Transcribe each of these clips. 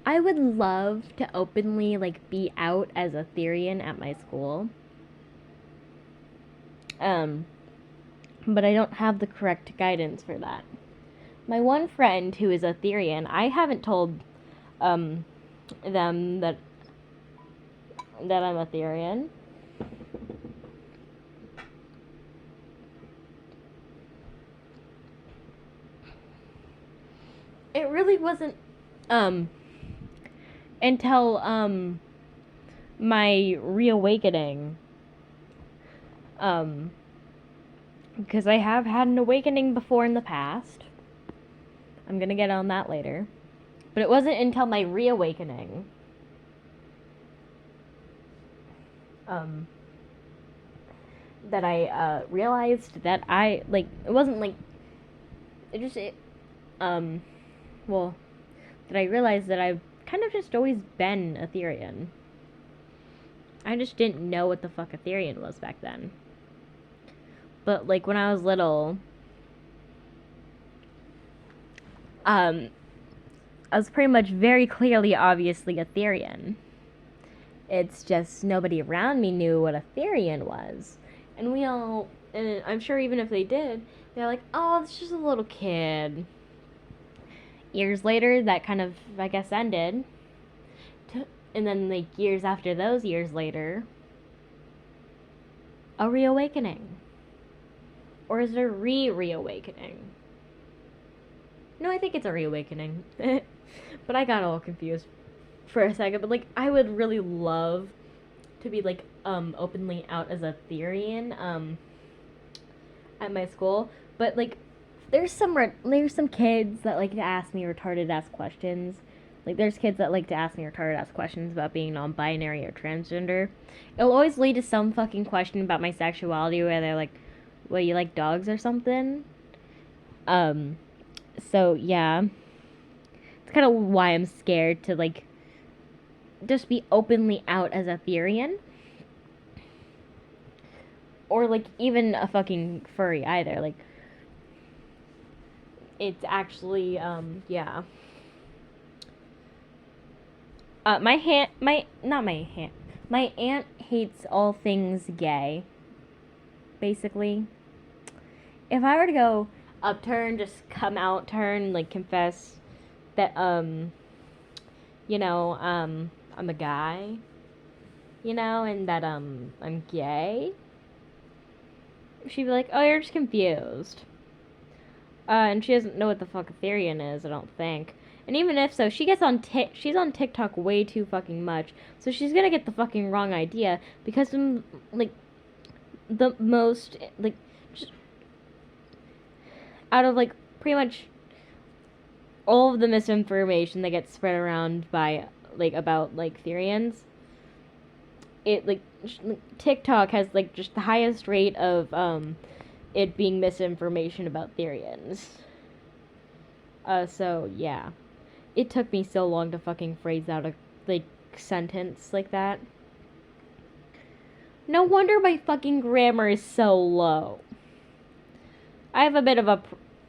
I would love to openly, like, be out as a Therian at my school. But I don't have the correct guidance for that. My one friend who is a Therian, I haven't told them that I'm a Therian. It really wasn't until my reawakening, because I have had an awakening before in the past. I'm gonna get on that later. But it wasn't until my reawakening that I realized that I, like, it wasn't like, it just, well, that I realized that I've kind of just always been a Therian. I just didn't know what the fuck a Therian was back then. But, like, when I was little, I was pretty much very clearly, obviously, a Therian. It's just nobody around me knew what a Therian was. And we all, and I'm sure even if they did, they're like, oh, it's just a little kid. Years later, that kind of, I guess, ended. And then, like, years after those years later, a reawakening. Or is it a reawakening? No, I think it's a reawakening. But I got all confused for a second. But, like, I would really love to be, like, openly out as a Therian, at my school. But, like, there's some kids that like to ask me retarded ass questions. Like, there's kids that like to ask me retarded ass questions about being non-binary or transgender. It'll always lead to some fucking question about my sexuality where they're like, well, you like dogs or something? So, yeah. It's kind of why I'm scared to, like, just be openly out as a Therian. Or, like, even a fucking furry either. Like, it's actually, yeah. My aunt hates all things gay. Basically. If I were to go up to her and just come out to her and, like, confess that, you know, I'm a guy, you know, and that, I'm gay, she'd be like, oh, you're just confused. And she doesn't know what the fuck a Therian is, I don't think. And even if so, she's on TikTok way too fucking much, so she's gonna get the fucking wrong idea, because, like, the most, like, just out of, like, pretty much all of the misinformation that gets spread around by, like, about, like, Therians, it, like, TikTok has, like, just the highest rate of, it being misinformation about Therians. So, yeah. It took me so long to fucking phrase out a, like, sentence like that. No wonder my fucking grammar is so low. I have a bit of a...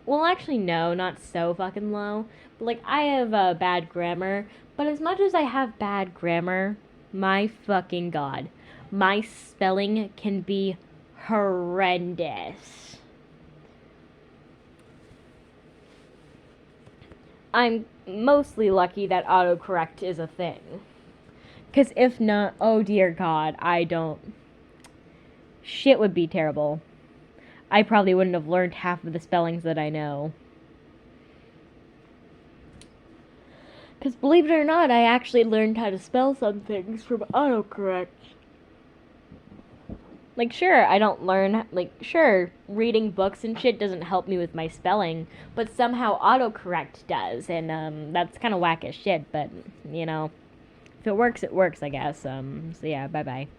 Well, actually, no, not so fucking low. But, like, I have bad grammar. But as much as I have bad grammar, my fucking god, my spelling can be horrendous. I'm mostly lucky that autocorrect is a thing. Because if not, oh dear god, I don't... Shit would be terrible. I probably wouldn't have learned half of the spellings that I know. Because believe it or not, I actually learned how to spell some things from autocorrect. Like, sure, I don't learn, like, sure, reading books and shit doesn't help me with my spelling, but somehow autocorrect does, and, that's kind of whack as shit, but, you know, if it works, I guess, so yeah, bye-bye.